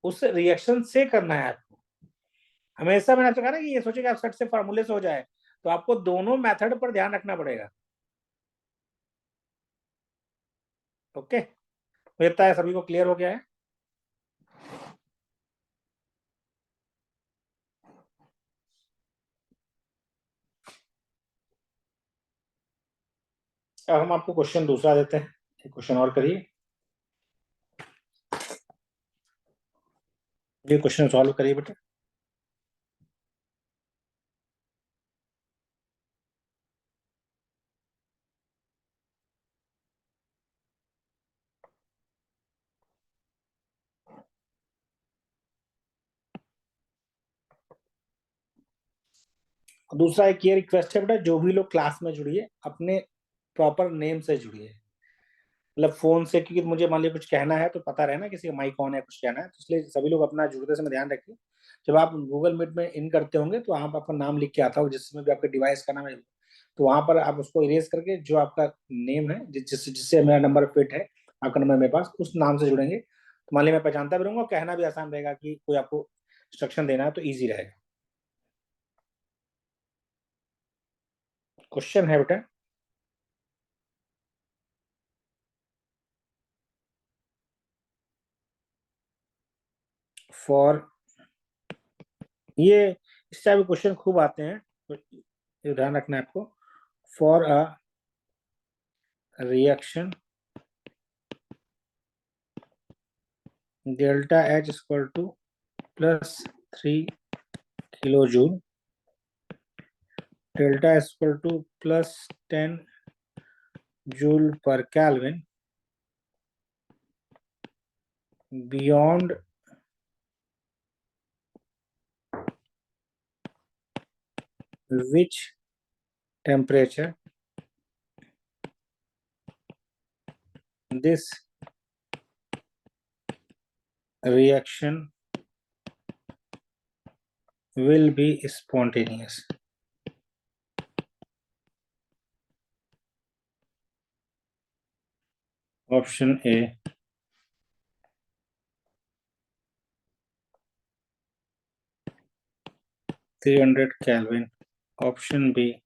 उस रिएक्शन से करना है आपको। हमेशा मैंने आपसे कहा ना कि ये सोचे कि आप सट से फार्मूले से हो जाए, तो आपको दोनों मेथड पर ध्यान रखना पड़ेगा। ओके, मुझे लगता है सभी को क्लियर हो गया है। अब हम आपको क्वेश्चन दूसरा देते हैं, एक क्वेश्चन और करिए, ये क्वेश्चन सॉल्व करिए बेटा। दूसरा एक ये रिक्वेस्ट है बेटा, जो भी लोग क्लास में जुड़िए अपने प्रॉपर नेम से जुड़िए, मतलब फोन से, क्योंकि मुझे मान लीजिए कुछ कहना है तो पता रहे ना किसी का माइक ऑन है, कुछ कहना है, तो इसलिए सभी लोग अपना जुड़ते समय ध्यान रखिए। जब आप गूगल मीट में इन करते होंगे तो वहां पर आपका नाम लिख के आता हो, जिसमें भी आपके डिवाइस का नाम है, तो वहां पर आप उसको इरेज करके जो आपका नेम है, जिससे मेरा नंबर फिट है, आपका नंबर मेरे पास, उस नाम से जुड़ेंगे तो मान लीजिए मैं पहचानता भी रहूंगा, कहना भी आसान रहेगा, कि कोई आपको इंस्ट्रक्शन देना है तो ईजी रहेगा। क्वेश्चन है बेटा, फॉर, ये इस टाइप के क्वेश्चन खूब आते हैं, तो ये ध्यान रखना है आपको। For a reaction delta H equal to +3 kJ, delta equal to +10 J/Kelvin, beyond which temperature this reaction will be spontaneous. Option A 300 Kelvin, option B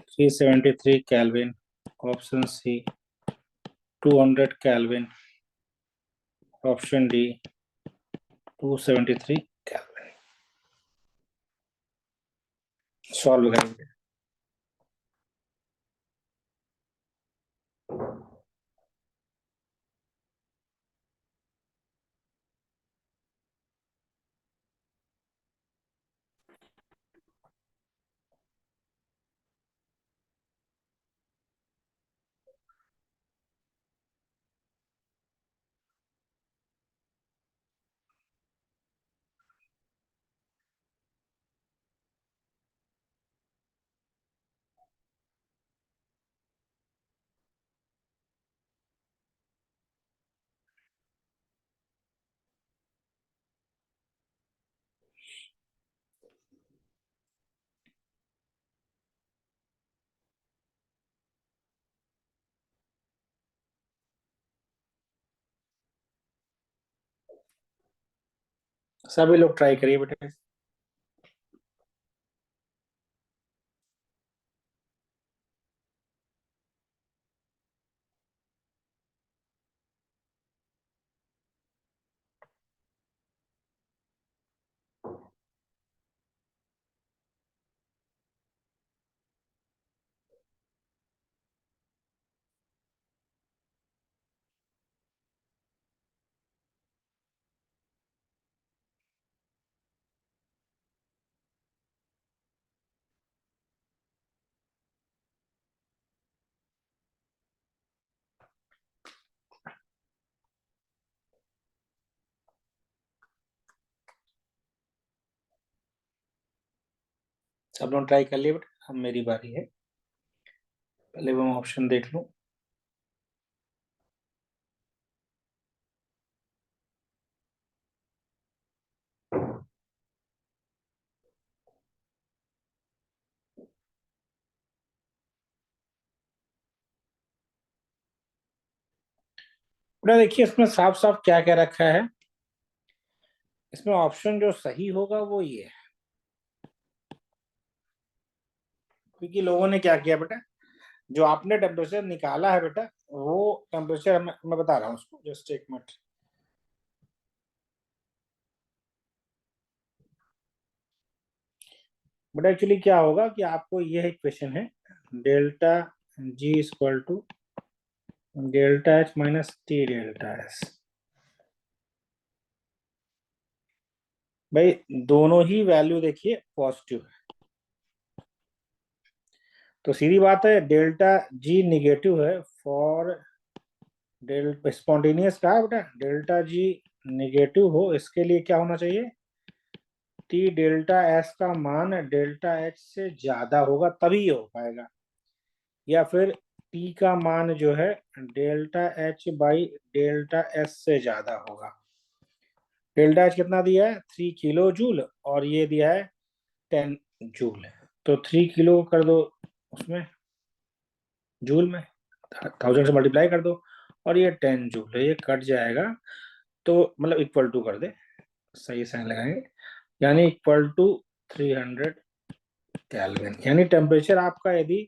373 Kelvin, option C 200 Kelvin, option D 273 kelvin. Solve करेंगे। सभी लोग try करिए बेटा। सब लोग try कर लिए बेटा, अब मेरी बारी है। पहले मैं ऑप्शन देख लूं। बेटा देखिए, इसमें साफ साफ क्या क्या रखा है। इसमें ऑप्शन जो सही होगा वो ये है, क्योंकि लोगों ने क्या किया बेटा, जो आपने टेम्परेचर निकाला है बेटा, वो टेम्परेचर मैं बता रहा हूँ उसको, जस्ट एक मिनट। बेटा एक्चुअली क्या होगा कि आपको यह इक्वेशन है, delta G equal to delta H minus T delta S. भाई दोनों ही वैल्यू देखिए पॉजिटिव है, तो सीधी बात है डेल्टा जी निगेटिव है फॉर डेल्टा स्पॉन्टेनियस का है बेटा। डेल्टा जी निगेटिव हो इसके लिए क्या होना चाहिए, टी डेल्टा एस का मान डेल्टा एच से ज्यादा होगा तभी ये हो पाएगा, या फिर टी का मान जो है delta H by delta S से ज्यादा होगा। डेल्टा एच कितना दिया है, 3 किलो जूल, और ये दिया है 10 जूल। तो 3 किलो कर दो उसमें जूल में, 1000 से मल्टीप्लाई कर दो, और ये 10 जूल है, ये कट जाएगा। तो मतलब इक्वल टू कर दे, सही साइन लगाएंगे, यानी इक्वल टू 300 केल्विन। यानी टेम्परेचर आपका यदि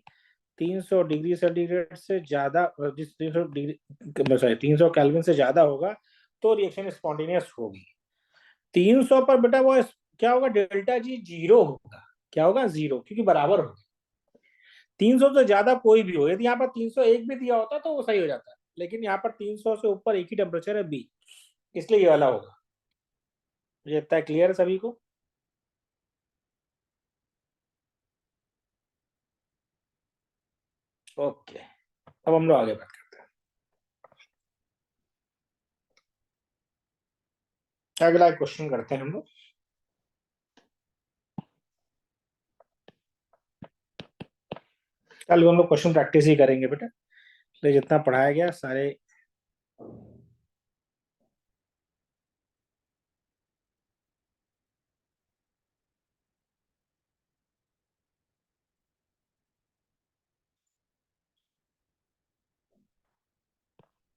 300 डिग्री सेंटीग्रेड से ज्यादा, 300 डिग्री सॉरी 300 केल्विन से ज्यादा होगा तो रिएक्शन स्पॉन्टेनियस होगी। 300 पर बेटा वो क्या होगा, डेल्टा जी जीरो होगा। क्या होगा, जीरो, क्योंकि बराबर होगा। 300 से ज्यादा कोई भी हो, यदि यहाँ पर 301 भी दिया होता तो वो सही हो जाता है, लेकिन यहाँ पर 300 से ऊपर एक ही टेम्परेचर है बी, इसलिए ये वाला होगा। मुझे इतना क्लियर है सभी को। ओके, अब हम लोग आगे बात करते हैं। अगला क्वेश्चन करते हैं हम लोग। कल हम लोग क्वेश्चन प्रैक्टिस ही करेंगे बेटा, तो जितना पढ़ाया गया सारे।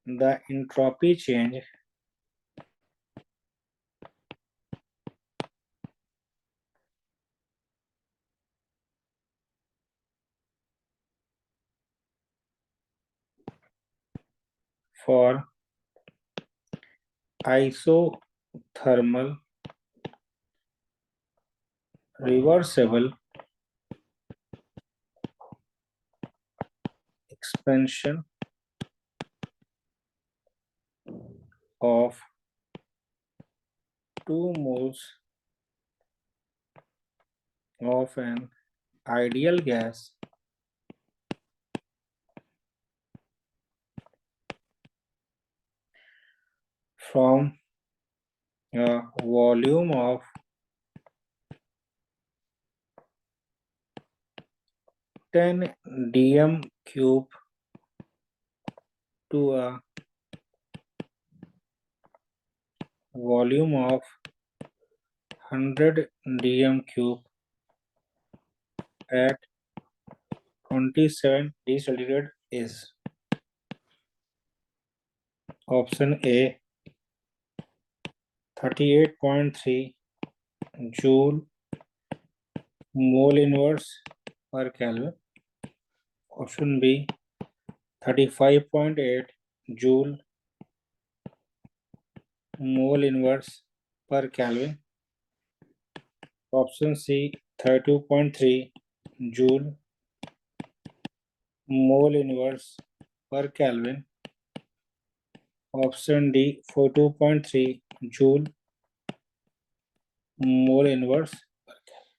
The entropy change for isothermal reversible expansion of 2 moles of an ideal gas from a volume of 10 dm cube to a volume of 100 dm cube at 27 degrees centigrade is option A 38.3 joule mole inverse per Kelvin, option B 35.8 joule mole inverse per Kelvin, option C 32.3 joule mole inverse per Kelvin, option D 42.3 joule mole inverse per Kelvin.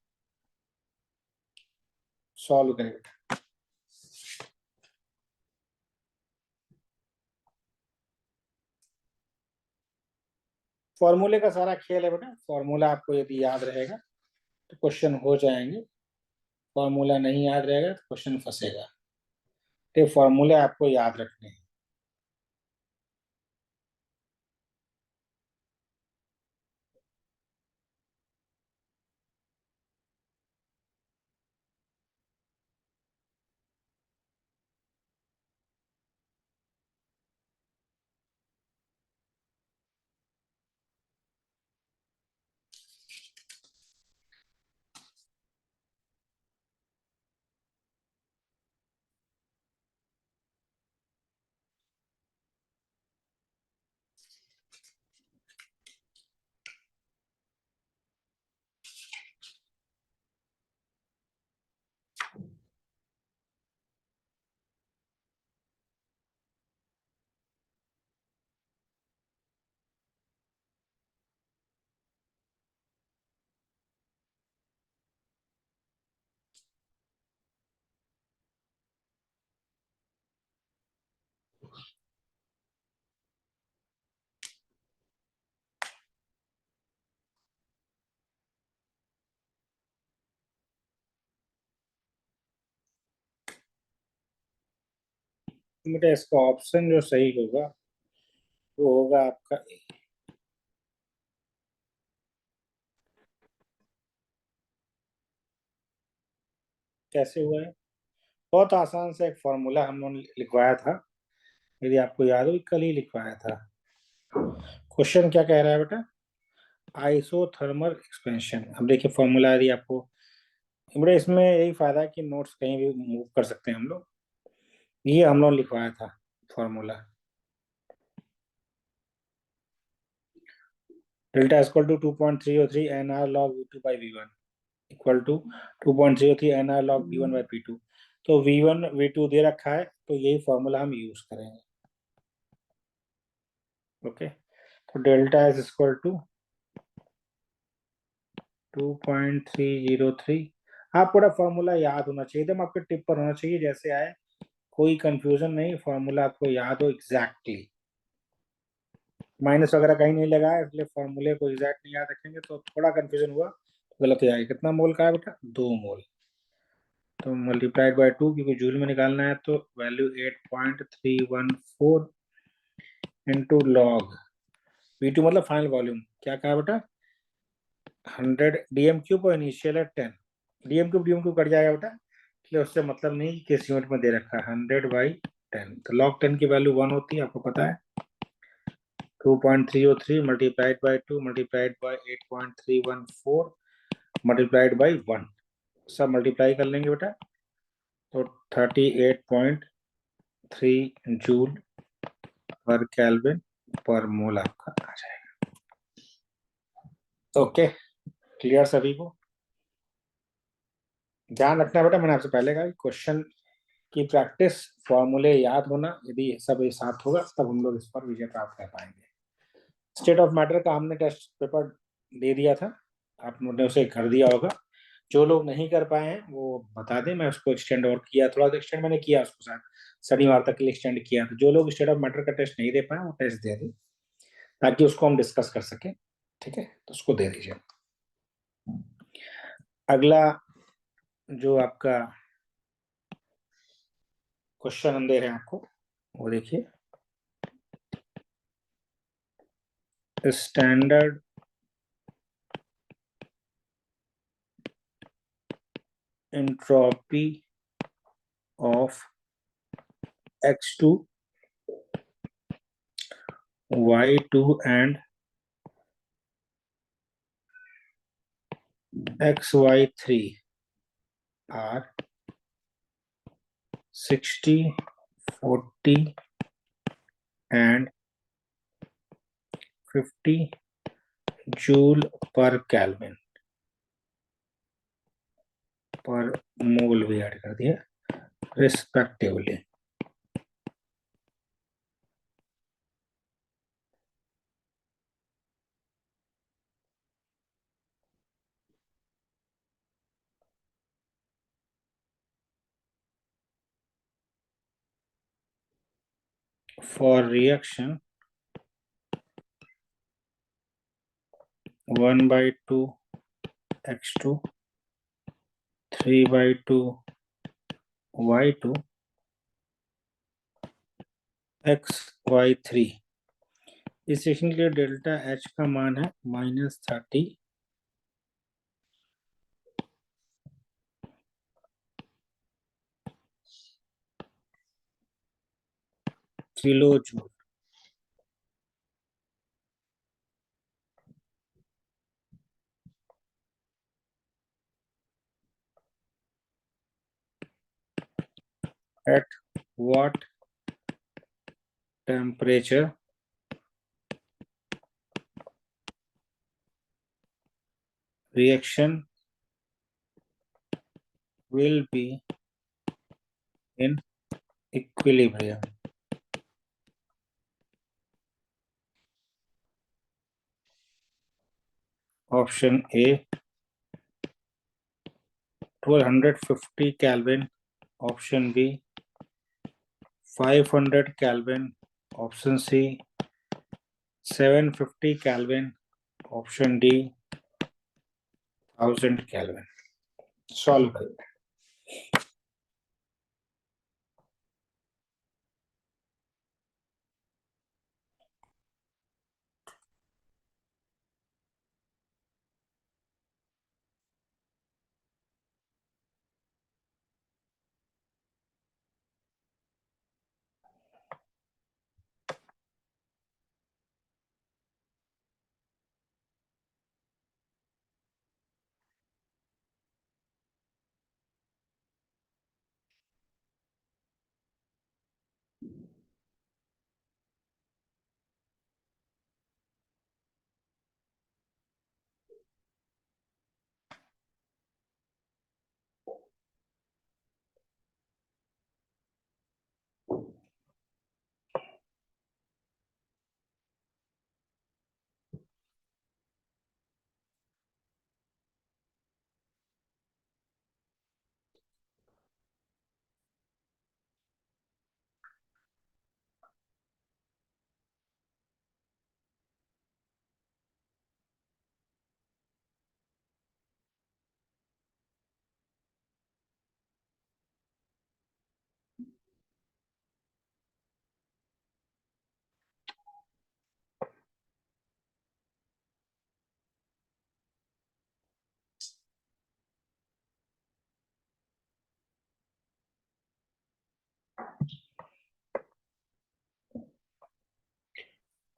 Solve करेंगे। फॉर्मूले का सारा खेल है बेटा, formula आपको यदि याद रहेगा तो क्वेश्चन हो जाएंगे, फॉर्मूला नहीं याद रहेगा तो क्वेश्चन फंसेगा। तो फॉर्मूले आपको याद रखने हैं। बेटा इसका ऑप्शन जो सही होगा वो होगा आपका ए। कैसे हुआ है? बहुत आसान से एक फॉर्मूला हम लोगों ने लिखवाया था, यदि आपको याद हो, कल ही लिखवाया था। क्वेश्चन क्या कह रहा है बेटा? Isothermal expansion. अब देखिए फॉर्मूला यदि आपको, बेटा इसमें यही फायदा है कि नोट्स कहीं भी मूव कर सकते हैं हम लोग। ये हम लोग लिखवाया था formula, delta equal to 2.303 NR log V2 by V1 equal to 2.03 NR log V1 by P2। तो V1 V2 दे रखा है, तो यही फॉर्मूला हम यूज करेंगे। ओके, तो डेल्टा इज इक्वल टू 2.303। आप पूरा फॉर्मूला याद होना चाहिए, एकदम आपके टिप पर होना चाहिए, जैसे आए कोई कंफ्यूजन नहीं, फॉर्मूला आपको याद हो एग्जैक्टली। माइनस वगैरह कहीं नहीं लगा है, इसलिए फॉर्मूले को एग्जैक्ट नहीं याद रखेंगे तो थोड़ा कंफ्यूजन हुआ तो गलत हो जाएगा। कितना मोल का है बेटा? 2 मोल। तो मल्टीप्लाइड बाय 2, क्योंकि जूल में निकालना है, तो वैल्यू 8.314 इंटू लॉग V2 मतलब फाइनल वॉल्यूम। क्या कहा बेटा? 100 डीएम क्यूब और इनिशियल है 10 डीएम क्यूब कट जाएगा बेटा, इसलिए उससे मतलब नहीं किस यूनिट में दे रखा है, 100/10। तो log 10 की वैल्यू 1 होती है, आपको पता है। 2.303 multiplied by 2 multiplied by 8.314 multiplied by 1, सब मल्टीप्लाई कर लेंगे बेटा, तो 38.3 जूल पर केल्विन पर मोल आपका आ जाएगा। ओके, क्लियर सभी को? ध्यान रखना बेटा, मैंने आपसे पहले कहा क्वेश्चन की प्रैक्टिस, फॉर्मूले याद होना, यदि सब एक साथ होगा तब हम लोग इस पर विजय प्राप्त कर पाएंगे। स्टेट ऑफ मैटर का हमने टेस्ट पेपर दे दिया था, आपने उसे कर दिया होगा। जो लोग नहीं कर पाए हैं वो बता दें, मैं उसको एक्सटेंड और किया, थोड़ा सा एक्सटेंड मैंने किया उसको, शायद शनिवार तक के लिए एक्सटेंड किया। तो जो लोग स्टेट ऑफ मैटर का टेस्ट नहीं दे पाए वो टेस्ट दे दें, ताकि उसको हम डिस्कस कर सकें। ठीक है, तो उसको दे दीजिए। अगला जो आपका क्वेश्चन हम दे रहे हैं आपको, वो देखिए, standard entropy of x2, y2 and xy3 are 60, 40 and 50 joule per Kelvin पर मोल भी ऐड कर दिया respectively. For reaction 1/2 x2, 3/2 y2, xy3, इस सेक्शन के लिए डेल्टा एच का मान है -30 kilo joule. At what temperature reaction will be in equilibrium? Option A 1250 Kelvin, option B 500 Kelvin, option C 750 Kelvin, option D 1000 Kelvin। Solve करें।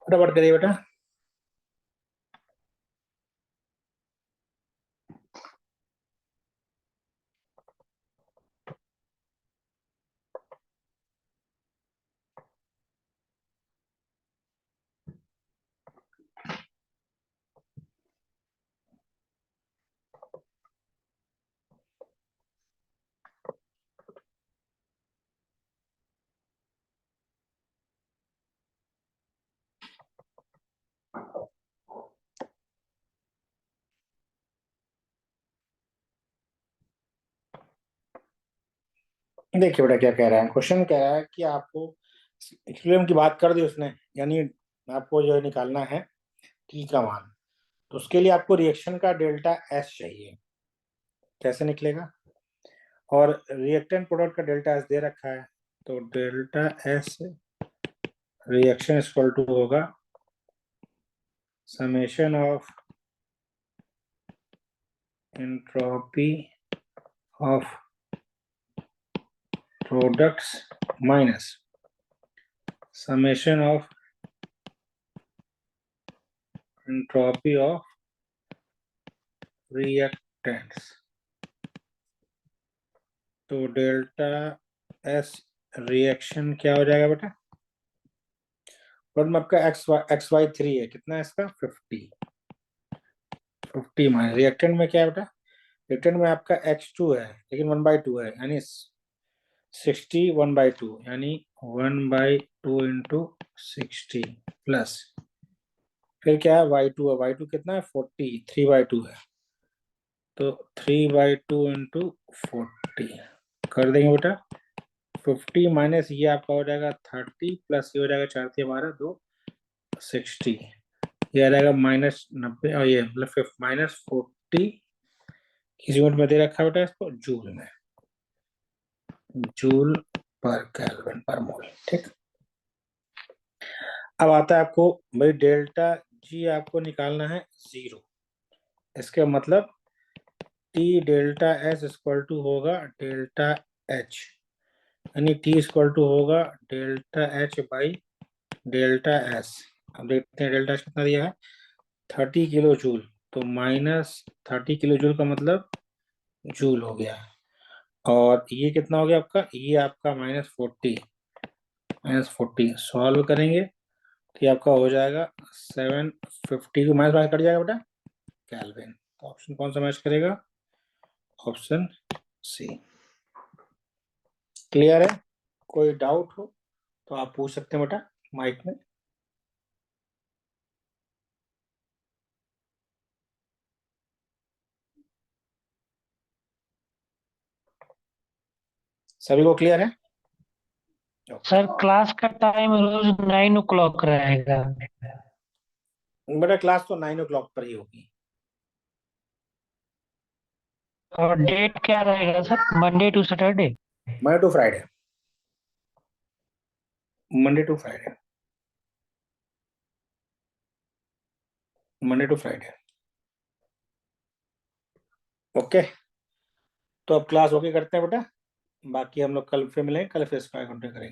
फटाफट करिए बेटा। देखिए बेटा क्या कह रहा है, क्वेश्चन कह रहा है कि आपको इक्विलिब्रियम की बात कर दी उसने, यानी आपको जो निकालना है टी का मान, तो उसके लिए आपको रिएक्शन का डेल्टा एस चाहिए। कैसे निकलेगा? और रिएक्टेंट प्रोडक्ट का डेल्टा एस दे रखा है, तो delta S reaction equal to होगा summation of entropy of products minus summation of entropy of reactants. तो डेल्टा एस रिएक्शन क्या हो जाएगा बेटा? में आपका एक्स वाई 3 है, कितना है इसका 50 माइनस रिएक्टेंट में क्या है बेटा? रिएक्टेंट में आपका x2 है, लेकिन 1/2 है, यानी 60 1/2, यानी 1/2 इंटू 60 प्लस फिर क्या है y2 है, y2 कितना है 40, 3/2 है, तो 3/2 इंटू 40 कर देंगे बेटा। 50 माइनस ये आपका हो जाएगा 30 प्लस ये हो जाएगा 4 से 12 2 60, ये आ जाएगा -90, और ये मतलब -40 किस यूनिट में दे रखा है बेटा इसको? जूल में, जूल पर केल्विन पर मोल। ठीक, अब आता है आपको भाई डेल्टा जी आपको निकालना है 0। इसके मतलब T delta S equal to होगा डेल्टा एच, यानी टी इक्वल टू होगा delta H by delta S. अब देखते हैं डेल्टा एच कितना दिया है, 30 किलो जूल, तो -30 किलो जूल का मतलब जूल हो गया। और ये कितना हो गया आपका? ये आपका -40 सॉल्व करेंगे तो ये आपका हो जाएगा 750 को माइनस कट जाएगा बेटा केल्विन। तो ऑप्शन कौन सा मैच करेगा? Option C. क्लियर है? कोई डाउट हो तो आप पूछ सकते हैं बेटा माइक में। सभी को क्लियर है? सर क्लास का टाइम रोज 9 o'clock रहेगा। बेटा क्लास तो 9 o'clock पर ही होगी। और डेट क्या रहेगा sir, Monday to Saturday? Monday to Friday, Monday to Friday, Monday to Friday. Okay, तो अब क्लास ओके करते हैं बेटा, बाकी हम लोग कल फिर मिलेंगे, कल फिर स्क्वायर काउंटर करेंगे।